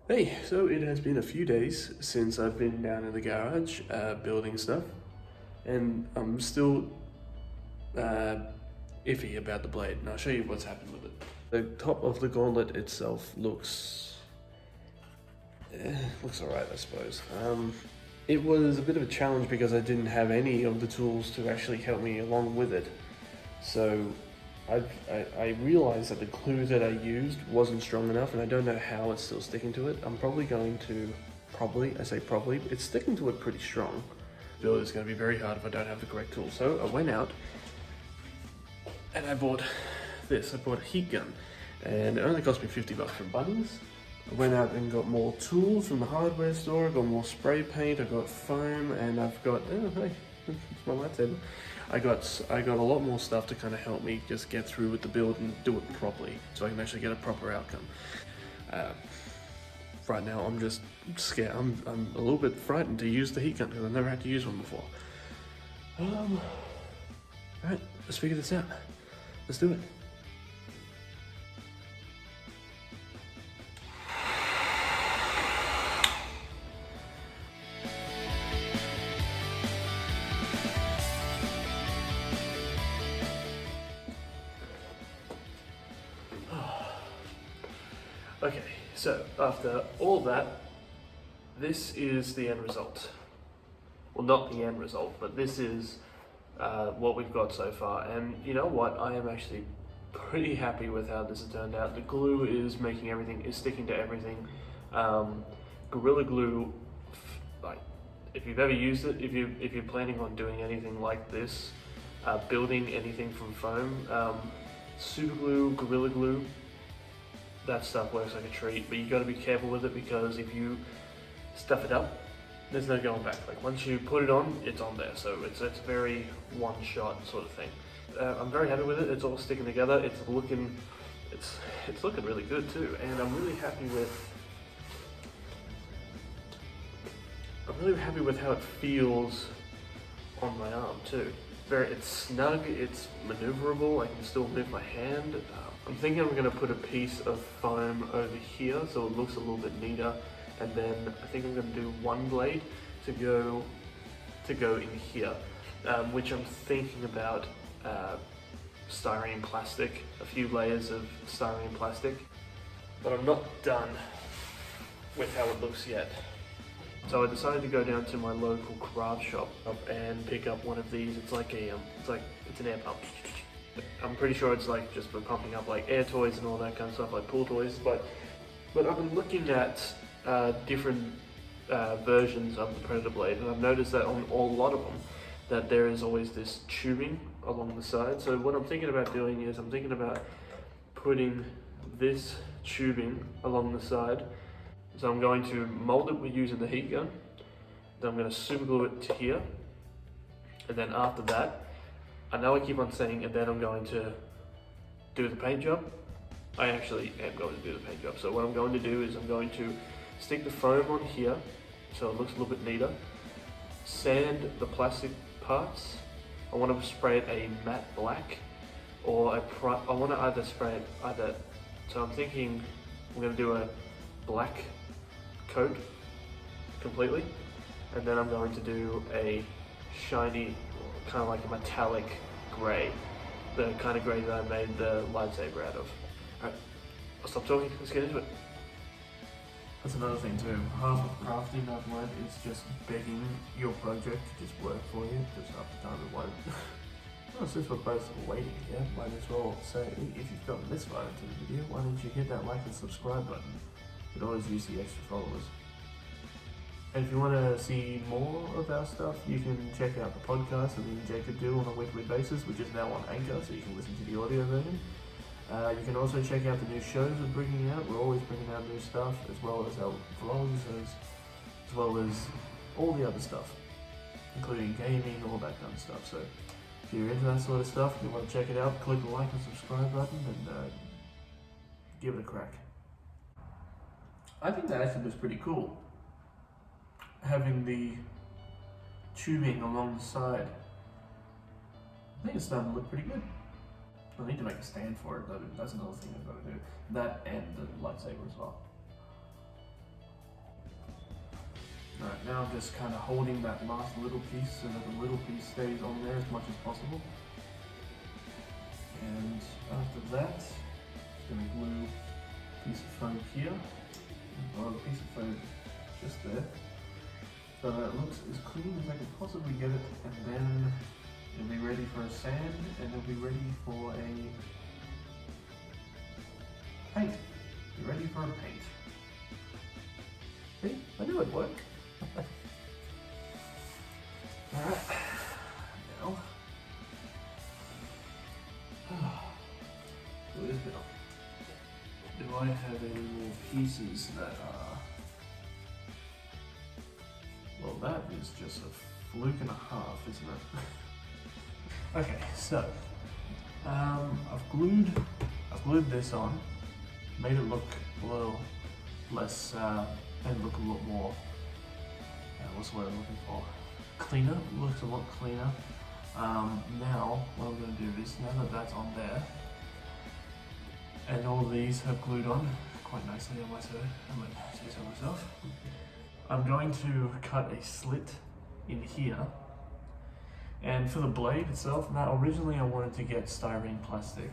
Hey, so it has been a few days since I've been down in the garage building stuff, and I'm still uh, iffy about the blade, and I'll show you what's happened with it. The top of the gauntlet itself looks alright, I suppose. It was a bit of a challenge because I didn't have any of the tools to actually help me along with it. So I realized that the glue that I used wasn't strong enough, and I don't know how it's still sticking to it. I'm probably going to, I say probably, it's sticking to it pretty strong. Build is going to be very hard if I don't have the correct tools. So I went out and I bought this. I bought a heat gun, and it only cost me $50 from Bunnings. I went out and got more tools from the hardware store. I got more spray paint, I got foam, and I've got, oh hey, it's my lightsaber. I got a lot more stuff to kind of help me just get through with the build and do it properly, so I can actually get a proper outcome. Right now, I'm just scared. I'm a little bit frightened to use the heat gun because I've never had to use one before. Alright, let's figure this out. Let's do it. Okay, so after all that, this is the end result. Well, not the end result, but this is what we've got so far. And you know what? I am actually pretty happy with how this has turned out. The glue is sticking to everything. Gorilla Glue, like, if you've ever used it, if you're planning on doing anything like this, building anything from foam, Super Glue, Gorilla Glue, that stuff works like a treat, but you got to be careful with it because if you stuff it up, there's no going back. Like once you put it on, it's on there. So it's a very one-shot sort of thing. I'm very happy with it. It's all sticking together. It's looking really good too, and I'm really happy with how it feels on my arm too. It's snug, it's maneuverable, I can still move my hand. I'm thinking I'm going to put a piece of foam over here so it looks a little bit neater, and then I think I'm going to do one blade to go in here, which I'm thinking about styrene plastic, a few layers of styrene plastic, but I'm not done with how it looks yet. So I decided to go down to my local craft shop and pick up one of these. It's like it's an air pump. I'm pretty sure it's like just for pumping up like air toys and all that kind of stuff, like pool toys. But I've been looking at different versions of the Predator blade, and I've noticed that on a lot of them, that there is always this tubing along the side. So what I'm thinking about doing is I'm thinking about putting this tubing along the side. So I'm going to mold it with using the heat gun. Then I'm going to super glue it to here. And then after that, I know I keep on saying, and then I'm going to do the paint job. I actually am going to do the paint job. So what I'm going to do is I'm going to stick the foam on here so it looks a little bit neater. Sand the plastic parts. I want to spray it a matte black, or I want to either spray it either. So I'm thinking I'm going to do a black coat completely, and then I'm going to do a shiny, kind of like a metallic grey, the kind of grey that I made the lightsaber out of. Alright, I'll stop talking, let's get into it. That's another thing too. Half of crafting I've learned is just begging your project to just work for you, because half the time it won't. Well, since we're both waiting here, might as well say, if you've gotten this far into the video, why don't you hit that like and subscribe button? You can always use the extra followers. And if you want to see more of our stuff, you can check out the podcast that me and Jacob do on a weekly basis, which is now on Anchor, so you can listen to the audio version. You can also check out the new shows we're bringing out. We're always bringing out new stuff, as well as our vlogs, as well as all the other stuff, including gaming, all that kind of stuff. So if you're into that sort of stuff, if you want to check it out, click the like and subscribe button and give it a crack. I think that actually was pretty cool, having the tubing along the side. I think it's starting to look pretty good. I need to make a stand for it though, that's another thing I've got to do. That and the lightsaber as well. Alright, now I'm just kind of holding that last little piece so that the little piece stays on there as much as possible. And after that, I'm going to glue a piece of foam here, or a piece of foam just there, so that it looks as clean as I can possibly get it, and then it'll be ready for a sand, and it'll be ready for a paint. Be ready for a paint. See? I knew it'd work. Alright, now, glue this bit on. Do I have any more pieces that are... Well, that is just a fluke and a half, isn't it? Okay, so I've glued this on, made it look a little less and look a lot more. What's the word I'm looking for? Cleaner. It looks a lot cleaner. Now what I'm going to do is, now that that's on there, and all these have glued on quite nicely, I might say so myself. I'm going to cut a slit in here, and for the blade itself, now originally I wanted to get styrene plastic.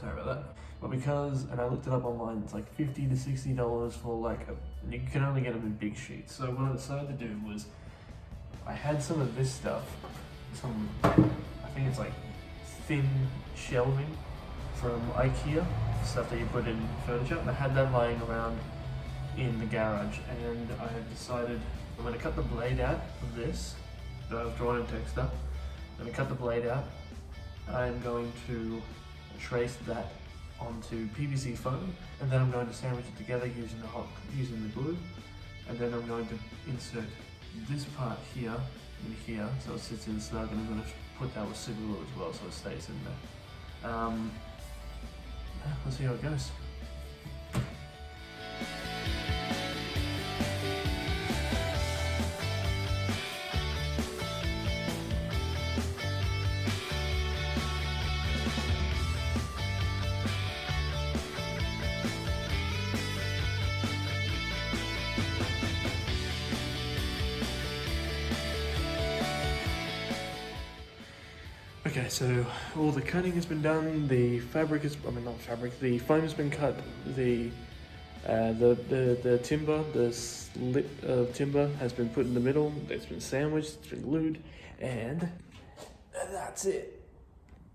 Sorry about that. But because, and I looked it up online, it's like $50 to $60 for like and you can only get them in big sheets. So what I decided to do was, I had some of this stuff, I think it's like thin shelving from IKEA, stuff that you put in furniture, and I had that lying around in the garage, and I had decided I'm going to cut the blade out of this that I've drawn in Texta. I'm going to cut the blade out. I'm going to trace that onto PVC foam, and then I'm going to sandwich it together using the glue, and then I'm going to insert this part here in here so it sits in snug, and I'm going to put that with super glue as well so it stays in there. Let's see how it goes. Okay, so all the cutting has been done, the fabric is, the foam has been cut, the timber, the slit of timber has been put in the middle, it's been sandwiched, it's been glued, and that's it.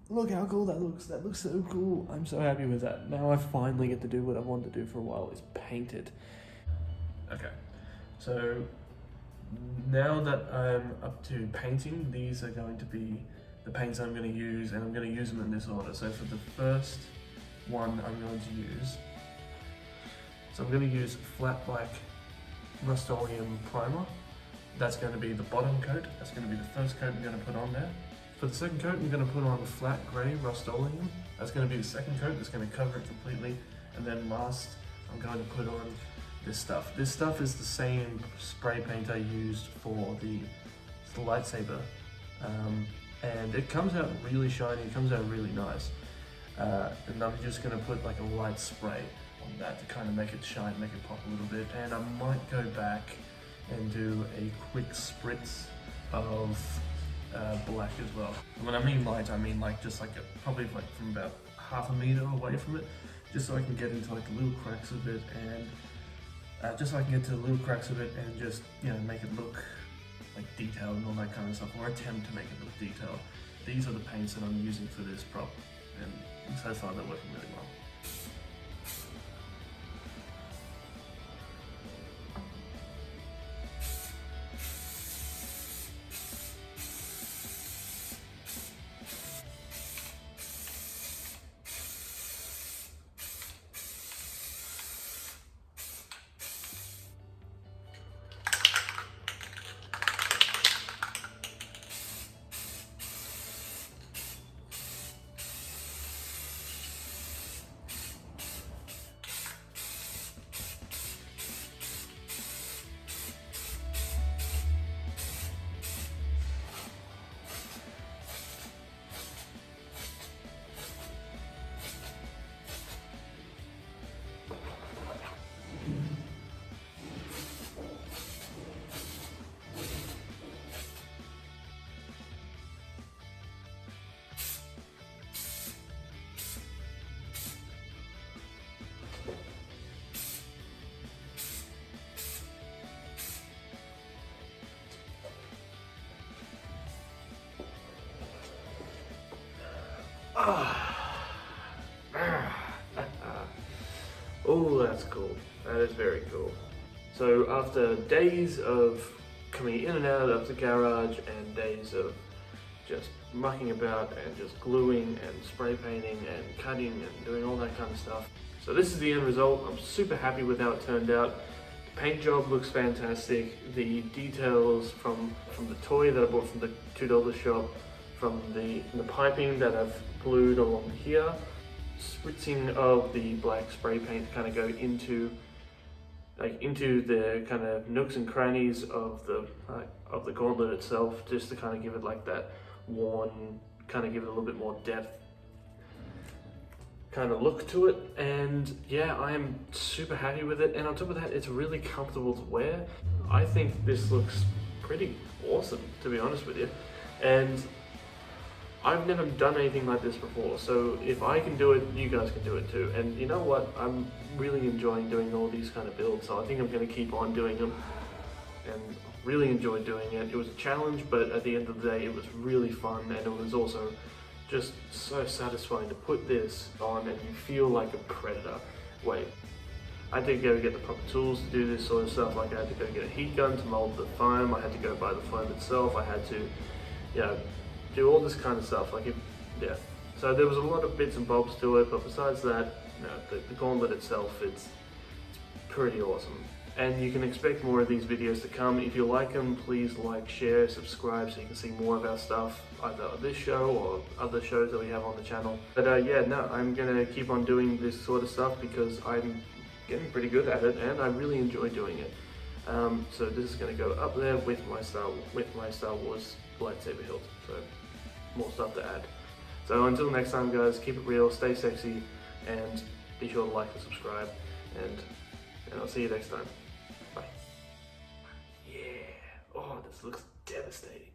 Look how cool that looks so cool. I'm so happy with that. Now I finally get to do what I wanted to do for a while, is paint it. Okay, so now that I'm up to painting, these are going to be the paints I'm going to use, and I'm going to use them in this order. So for the first one I'm going to use, I'm going to use flat black Rust-Oleum primer. That's going to be the bottom coat. That's going to be the first coat I'm going to put on there. For the second coat, I'm going to put on the flat grey Rust-Oleum. That's going to be the second coat. That's going to cover it completely. And then last, I'm going to put on this stuff. This stuff is the same spray paint I used for the lightsaber. And it comes out really shiny, it comes out really nice. And I'm just going to put like a light spray on that to kind of make it shine, make it pop a little bit. And I might go back and do a quick spritz of black as well. And when I mean light, I mean like just like probably like from about half a meter away from it, just so I can get into like the little cracks of it, and just so I can get to the little cracks of it and just, you know, make it look like detailed and all that kind of stuff, or attempt to make it look detailed. These are the paints that I'm using for this prop, and so far they're working really well. Oh, that's cool. That is very cool. So after days of coming in and out of the garage and days of just mucking about and just gluing and spray painting and cutting and doing all that kind of stuff. So this is the end result. I'm super happy with how it turned out. The paint job looks fantastic. The details from the toy that I bought from the $2 shop, from the piping that I've glued along here, spritzing of the black spray paint to kind of go into the kind of nooks and crannies of the gauntlet itself, just to kind of give it like that worn, kind of give it a little bit more depth kind of look to it. And yeah, I am super happy with it, and on top of that, it's really comfortable to wear. I think this looks pretty awesome, to be honest with you, and I've never done anything like this before, so if I can do it, you guys can do it too. And you know what, I'm really enjoying doing all these kind of builds, so I think I'm going to keep on doing them, and really enjoy doing it. It was a challenge, but at the end of the day, it was really fun, and it was also just so satisfying to put this on and you feel like a predator. Wait, I had to go get the proper tools to do this sort of stuff. Like I had to go get a heat gun to mold the foam, I had to go buy the foam itself, I had to, you know, do all this kind of stuff. Yeah. So there was a lot of bits and bobs to it, but besides that, you know, the gauntlet itself, it's pretty awesome. And you can expect more of these videos to come. If you like them, please like, share, subscribe so you can see more of our stuff, either this show or other shows that we have on the channel. But yeah, no, I'm gonna keep on doing this sort of stuff because I'm getting pretty good at it and I really enjoy doing it. So this is gonna go up there with my Star Wars lightsaber hilt. So more stuff to add. So until next time, guys, keep it real, stay sexy, and be sure to like and subscribe, and I'll see you next time. Bye. Yeah. Oh, this looks devastating.